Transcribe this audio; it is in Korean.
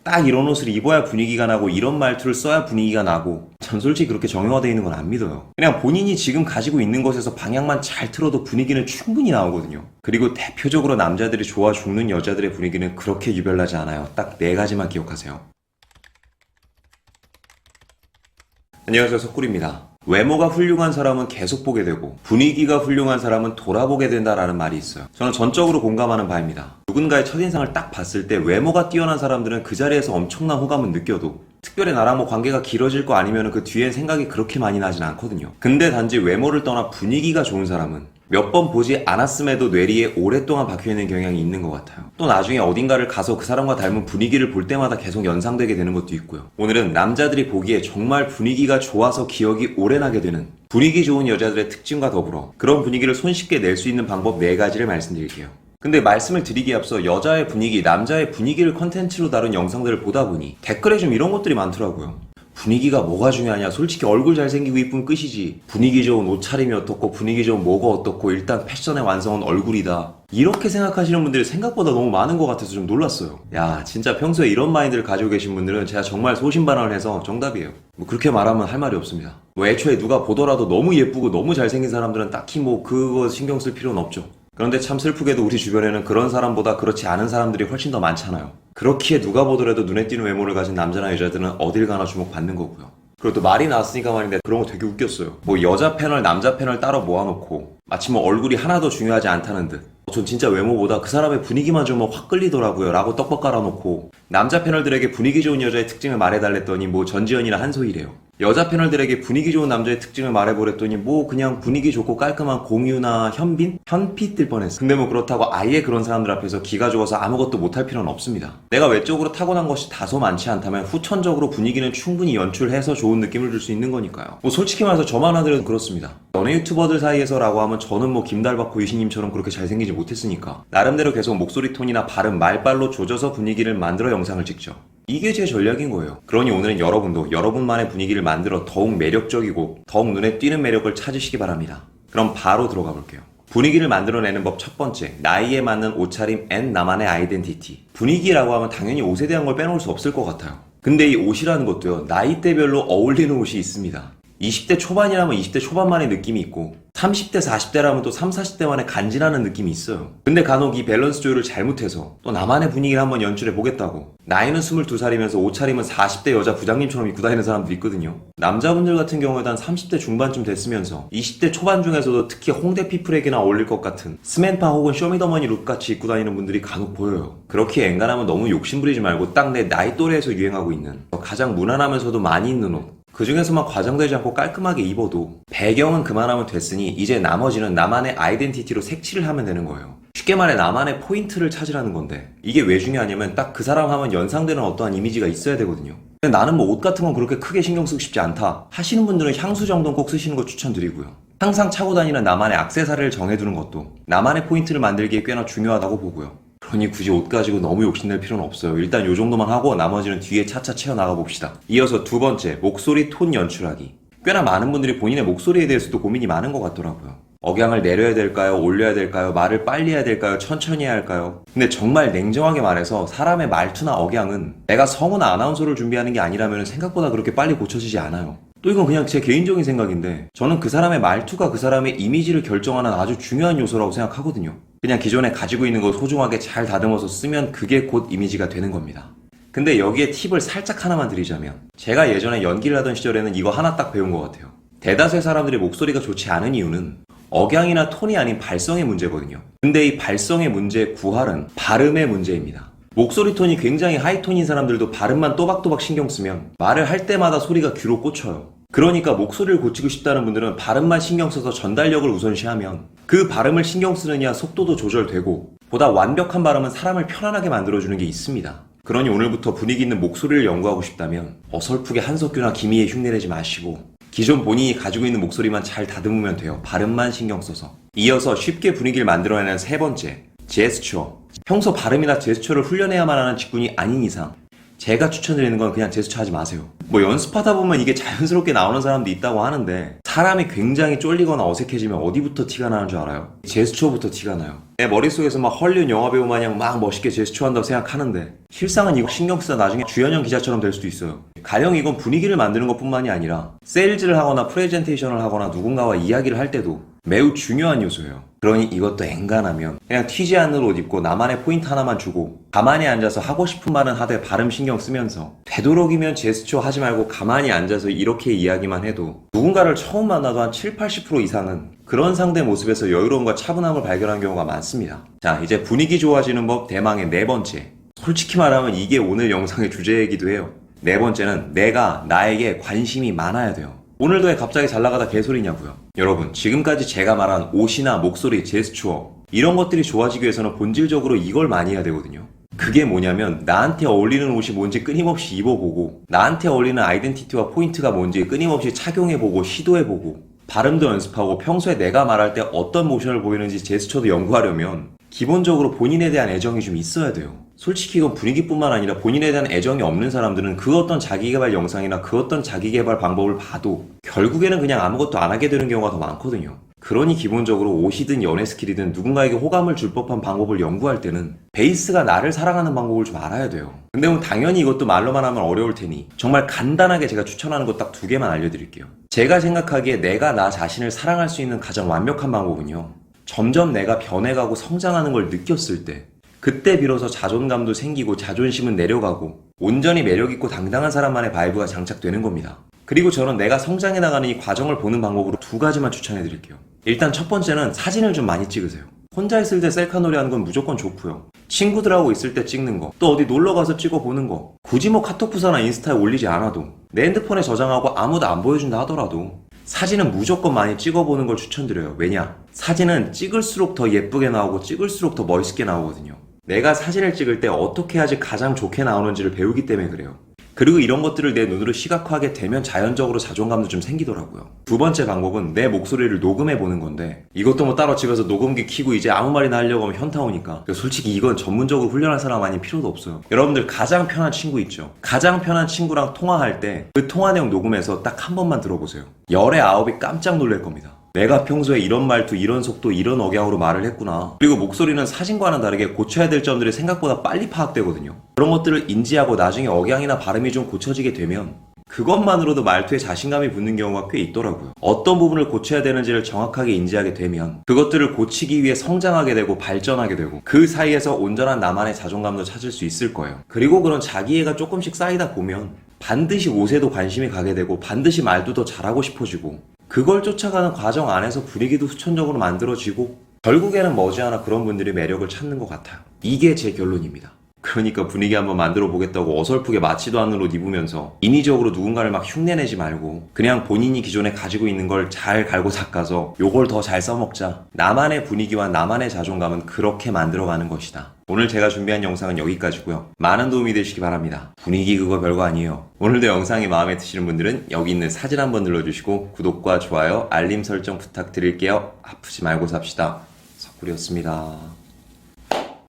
딱 이런 옷을 입어야 분위기가 나고 이런 말투를 써야 분위기가 나고 전 솔직히 그렇게 정형화되어 있는 건 안 믿어요. 그냥 본인이 지금 가지고 있는 것에서 방향만 잘 틀어도 분위기는 충분히 나오거든요. 그리고 대표적으로 남자들이 좋아 죽는 여자들의 분위기는 그렇게 유별나지 않아요. 딱 4가지만 기억하세요. 안녕하세요, 석굴입니다. 외모가 훌륭한 사람은 계속 보게 되고 분위기가 훌륭한 사람은 돌아보게 된다라는 말이 있어요. 저는 전적으로 공감하는 바입니다. 누군가의 첫인상을 딱 봤을 때 외모가 뛰어난 사람들은 그 자리에서 엄청난 호감은 느껴도 특별히 나랑 뭐 관계가 길어질 거 아니면 그 뒤엔 생각이 그렇게 많이 나진 않거든요. 근데 단지 외모를 떠나 분위기가 좋은 사람은 몇 번 보지 않았음에도 뇌리에 오랫동안 박혀있는 경향이 있는 것 같아요. 또 나중에 어딘가를 가서 그 사람과 닮은 분위기를 볼 때마다 계속 연상되게 되는 것도 있고요. 오늘은 남자들이 보기에 정말 분위기가 좋아서 기억이 오래 나게 되는 분위기 좋은 여자들의 특징과 더불어 그런 분위기를 손쉽게 낼 수 있는 방법 4가지를 말씀드릴게요. 근데 말씀을 드리기에 앞서 여자의 분위기, 남자의 분위기를 컨텐츠로 다룬 영상들을 보다 보니 댓글에 좀 이런 것들이 많더라고요. 분위기가 뭐가 중요하냐, 솔직히 얼굴 잘생기고 이쁜 끝이지 분위기 좋은 옷차림이 어떻고 분위기 좋은 뭐가 어떻고 일단 패션의 완성은 얼굴이다, 이렇게 생각하시는 분들이 생각보다 너무 많은 것 같아서 좀 놀랐어요. 야, 진짜 평소에 이런 마인드를 가지고 계신 분들은 제가 정말 소신발언을 해서 정답이에요. 뭐 그렇게 말하면 할 말이 없습니다. 뭐 애초에 누가 보더라도 너무 예쁘고 너무 잘생긴 사람들은 딱히 뭐 그거 신경 쓸 필요는 없죠. 그런데 참 슬프게도 우리 주변에는 그런 사람보다 그렇지 않은 사람들이 훨씬 더 많잖아요. 그렇기에 누가 보더라도 눈에 띄는 외모를 가진 남자나 여자들은 어딜 가나 주목받는 거고요. 그리고 또 말이 나왔으니까 말인데 그런 거 되게 웃겼어요. 뭐 여자 패널, 남자 패널 따로 모아놓고 마치 뭐 얼굴이 하나도 중요하지 않다는 듯, 전 진짜 외모보다 그 사람의 분위기만 좀 확 끌리더라고요 라고 떡밥 깔아놓고, 남자 패널들에게 분위기 좋은 여자의 특징을 말해달랬더니 뭐 전지현이나 한소희래요. 여자 패널들에게 분위기 좋은 남자의 특징을 말해보랬더니 뭐 그냥 분위기 좋고 깔끔한 공유나 현빈? 현피 뜰 뻔했어. 근데 뭐 그렇다고 아예 그런 사람들 앞에서 기가 죽어서 아무것도 못할 필요는 없습니다. 내가 외적으로 타고난 것이 다소 많지 않다면 후천적으로 분위기는 충분히 연출해서 좋은 느낌을 줄 수 있는 거니까요. 뭐 솔직히 말해서 저만 하더라도 그렇습니다. 연예 유튜버들 사이에서라고 하면 저는 뭐 김달박호 유신님처럼 그렇게 잘생기지 못했으니까 나름대로 계속 목소리 톤이나 발음, 말빨로 조져서 분위기를 만들어 영상을 찍죠. 이게 제 전략인 거예요. 그러니 오늘은 여러분도 여러분만의 분위기를 만들어 더욱 매력적이고 더욱 눈에 띄는 매력을 찾으시기 바랍니다. 그럼 바로 들어가 볼게요. 분위기를 만들어내는 법 첫 번째, 나이에 맞는 옷차림 앤 나만의 아이덴티티. 분위기라고 하면 당연히 옷에 대한 걸 빼놓을 수 없을 것 같아요. 근데 이 옷이라는 것도요, 나이대별로 어울리는 옷이 있습니다. 20대 초반이라면 20대 초반만의 느낌이 있고 30대 40대라면 또 30, 40대만의 간지나는 느낌이 있어요. 근데 간혹 이 밸런스 조율을 잘못해서 또 나만의 분위기를 한번 연출해 보겠다고 나이는 22살이면서 옷차림은 40대 여자 부장님처럼 입고 다니는 사람도 있거든요. 남자분들 같은 경우에도 한 30대 중반쯤 됐으면서 20대 초반 중에서도 특히 홍대 피플에게나 어울릴 것 같은 스맨파 혹은 쇼미더머니 룩같이 입고 다니는 분들이 간혹 보여요. 그렇게 엔간하면 너무 욕심부리지 말고 딱 내 나이 또래에서 유행하고 있는 가장 무난하면서도 많이 입는 옷, 그 중에서만 과장되지 않고 깔끔하게 입어도 배경은 그만하면 됐으니 이제 나머지는 나만의 아이덴티티로 색칠을 하면 되는 거예요. 쉽게 말해 나만의 포인트를 찾으라는 건데, 이게 왜 중요하냐면 딱 그 사람 하면 연상되는 어떠한 이미지가 있어야 되거든요. 근데 나는 뭐 옷 같은 건 그렇게 크게 신경 쓰고 싶지 않다 하시는 분들은 향수 정도는 꼭 쓰시는 거 추천드리고요. 항상 차고 다니는 나만의 액세서리를 정해두는 것도 나만의 포인트를 만들기에 꽤나 중요하다고 보고요. 그러니 굳이 옷 가지고 너무 욕심낼 필요는 없어요. 일단 요 정도만 하고 나머지는 뒤에 차차 채워나가 봅시다. 이어서 두 번째, 목소리 톤 연출하기. 꽤나 많은 분들이 본인의 목소리에 대해서도 고민이 많은 것 같더라고요. 억양을 내려야 될까요? 올려야 될까요? 말을 빨리 해야 될까요? 천천히 해야 할까요? 근데 정말 냉정하게 말해서 사람의 말투나 억양은 내가 성우나 아나운서를 준비하는 게 아니라면 생각보다 그렇게 빨리 고쳐지지 않아요. 또 이건 그냥 제 개인적인 생각인데 저는 그 사람의 말투가 그 사람의 이미지를 결정하는 아주 중요한 요소라고 생각하거든요. 그냥 기존에 가지고 있는 거 소중하게 잘 다듬어서 쓰면 그게 곧 이미지가 되는 겁니다. 근데 여기에 팁을 살짝 하나만 드리자면, 제가 예전에 연기를 하던 시절에는 이거 하나 딱 배운 것 같아요. 대다수의 사람들이 목소리가 좋지 않은 이유는 억양이나 톤이 아닌 발성의 문제거든요. 근데 이 발성의 문제의 구할은 발음의 문제입니다. 목소리 톤이 굉장히 하이톤인 사람들도 발음만 또박또박 신경 쓰면 말을 할 때마다 소리가 귀로 꽂혀요. 그러니까 목소리를 고치고 싶다는 분들은 발음만 신경 써서 전달력을 우선시하면 그 발음을 신경 쓰느냐 속도도 조절되고, 보다 완벽한 발음은 사람을 편안하게 만들어주는 게 있습니다. 그러니 오늘부터 분위기 있는 목소리를 연구하고 싶다면 어설프게 한석규나 김희애 흉내내지 마시고 기존 본인이 가지고 있는 목소리만 잘 다듬으면 돼요. 발음만 신경 써서. 이어서 쉽게 분위기를 만들어내는 세 번째, 제스처. 평소 발음이나 제스처를 훈련해야만 하는 직군이 아닌 이상 제가 추천드리는 건 그냥 제스처 하지 마세요. 뭐 연습하다 보면 이게 자연스럽게 나오는 사람도 있다고 하는데 사람이 굉장히 쫄리거나 어색해지면 어디부터 티가 나는 줄 알아요? 제스처부터 티가 나요. 내 머릿속에서 막 헐리우드 영화배우 마냥 막 멋있게 제스처 한다고 생각하는데 실상은 이거 신경 쓰다 나중에 주연형 기자처럼 될 수도 있어요. 가령 이건 분위기를 만드는 것 뿐만이 아니라 세일즈를 하거나 프레젠테이션을 하거나 누군가와 이야기를 할 때도 매우 중요한 요소예요. 그러니 이것도 엔간하면 그냥 튀지 않는 옷 입고 나만의 포인트 하나만 주고 가만히 앉아서 하고 싶은 말은 하되 발음 신경 쓰면서 되도록이면 제스처 하지 말고 가만히 앉아서 이렇게 이야기만 해도 누군가를 처음 만나도 한 7, 80% 이상은 그런 상대 모습에서 여유로움과 차분함을 발견한 경우가 많습니다. 자, 이제 분위기 좋아지는 법 대망의 네 번째. 솔직히 말하면 이게 오늘 영상의 주제이기도 해요. 네 번째는 내가 나에게 관심이 많아야 돼요. 오늘도 왜 갑자기 잘나가다 개소리냐고요. 여러분, 지금까지 제가 말한 옷이나 목소리, 제스처 이런 것들이 좋아지기 위해서는 본질적으로 이걸 많이 해야 되거든요. 그게 뭐냐면 나한테 어울리는 옷이 뭔지 끊임없이 입어보고 나한테 어울리는 아이덴티티와 포인트가 뭔지 끊임없이 착용해보고 시도해보고 발음도 연습하고 평소에 내가 말할 때 어떤 모션을 보이는지 제스처도 연구하려면 기본적으로 본인에 대한 애정이 좀 있어야 돼요. 솔직히 이건 분위기뿐만 아니라 본인에 대한 애정이 없는 사람들은 그 어떤 자기개발 영상이나 그 어떤 자기개발 방법을 봐도 결국에는 그냥 아무것도 안 하게 되는 경우가 더 많거든요. 그러니 기본적으로 옷이든 연애 스킬이든 누군가에게 호감을 줄 법한 방법을 연구할 때는 베이스가 나를 사랑하는 방법을 좀 알아야 돼요. 근데 뭐 당연히 이것도 말로만 하면 어려울 테니 정말 간단하게 제가 추천하는 것 딱 두 개만 알려드릴게요. 제가 생각하기에 내가 나 자신을 사랑할 수 있는 가장 완벽한 방법은요. 점점 내가 변해가고 성장하는 걸 느꼈을 때 그때 비로소 자존감도 생기고 자존심은 내려가고 온전히 매력있고 당당한 사람만의 바이브가 장착되는 겁니다. 그리고 저는 내가 성장해 나가는 이 과정을 보는 방법으로 두 가지만 추천해 드릴게요. 일단 첫 번째는 사진을 좀 많이 찍으세요. 혼자 있을 때 셀카놀이 하는 건 무조건 좋고요. 친구들하고 있을 때 찍는 거, 또 어디 놀러 가서 찍어보는 거, 굳이 뭐 카톡 부사나 인스타에 올리지 않아도 내 핸드폰에 저장하고 아무도 안 보여준다 하더라도 사진은 무조건 많이 찍어보는 걸 추천드려요. 왜냐? 사진은 찍을수록 더 예쁘게 나오고 찍을수록 더 멋있게 나오거든요. 내가 사진을 찍을 때 어떻게 해야지 가장 좋게 나오는지를 배우기 때문에 그래요. 그리고 이런 것들을 내 눈으로 시각화하게 되면 자연적으로 자존감도 좀 생기더라고요. 두 번째 방법은 내 목소리를 녹음해 보는 건데 이것도 뭐 따로 집에서 녹음기 켜고 이제 아무 말이나 하려고 하면 현타 오니까 솔직히 이건 전문적으로 훈련할 사람 아닌 필요도 없어요. 여러분들 가장 편한 친구 있죠? 가장 편한 친구랑 통화할 때 그 통화 내용 녹음해서 딱 한 번만 들어보세요. 열의 아홉이 깜짝 놀랄 겁니다. 내가 평소에 이런 말투, 이런 속도, 이런 억양으로 말을 했구나. 그리고 목소리는 사진과는 다르게 고쳐야 될 점들이 생각보다 빨리 파악되거든요. 그런 것들을 인지하고 나중에 억양이나 발음이 좀 고쳐지게 되면 그것만으로도 말투에 자신감이 붙는 경우가 꽤 있더라고요. 어떤 부분을 고쳐야 되는지를 정확하게 인지하게 되면 그것들을 고치기 위해 성장하게 되고 발전하게 되고 그 사이에서 온전한 나만의 자존감도 찾을 수 있을 거예요. 그리고 그런 자기애가 조금씩 쌓이다 보면 반드시 옷에도 관심이 가게 되고 반드시 말도 더 잘하고 싶어지고 그걸 쫓아가는 과정 안에서 분위기도 후천적으로 만들어지고 결국에는 머지않아 그런 분들이 매력을 찾는 것 같아요. 이게 제 결론입니다. 그러니까 분위기 한번 만들어 보겠다고 어설프게 맞지도 않는 옷 입으면서 인위적으로 누군가를 막 흉내내지 말고 그냥 본인이 기존에 가지고 있는 걸 잘 갈고 닦아서 요걸 더 잘 써먹자. 나만의 분위기와 나만의 자존감은 그렇게 만들어가는 것이다. 오늘 제가 준비한 영상은 여기까지고요. 많은 도움이 되시기 바랍니다. 분위기 그거 별거 아니에요. 오늘도 영상이 마음에 드시는 분들은 여기 있는 사진 한번 눌러주시고 구독과 좋아요, 알림 설정 부탁드릴게요. 아프지 말고 삽시다. 석구리였습니다.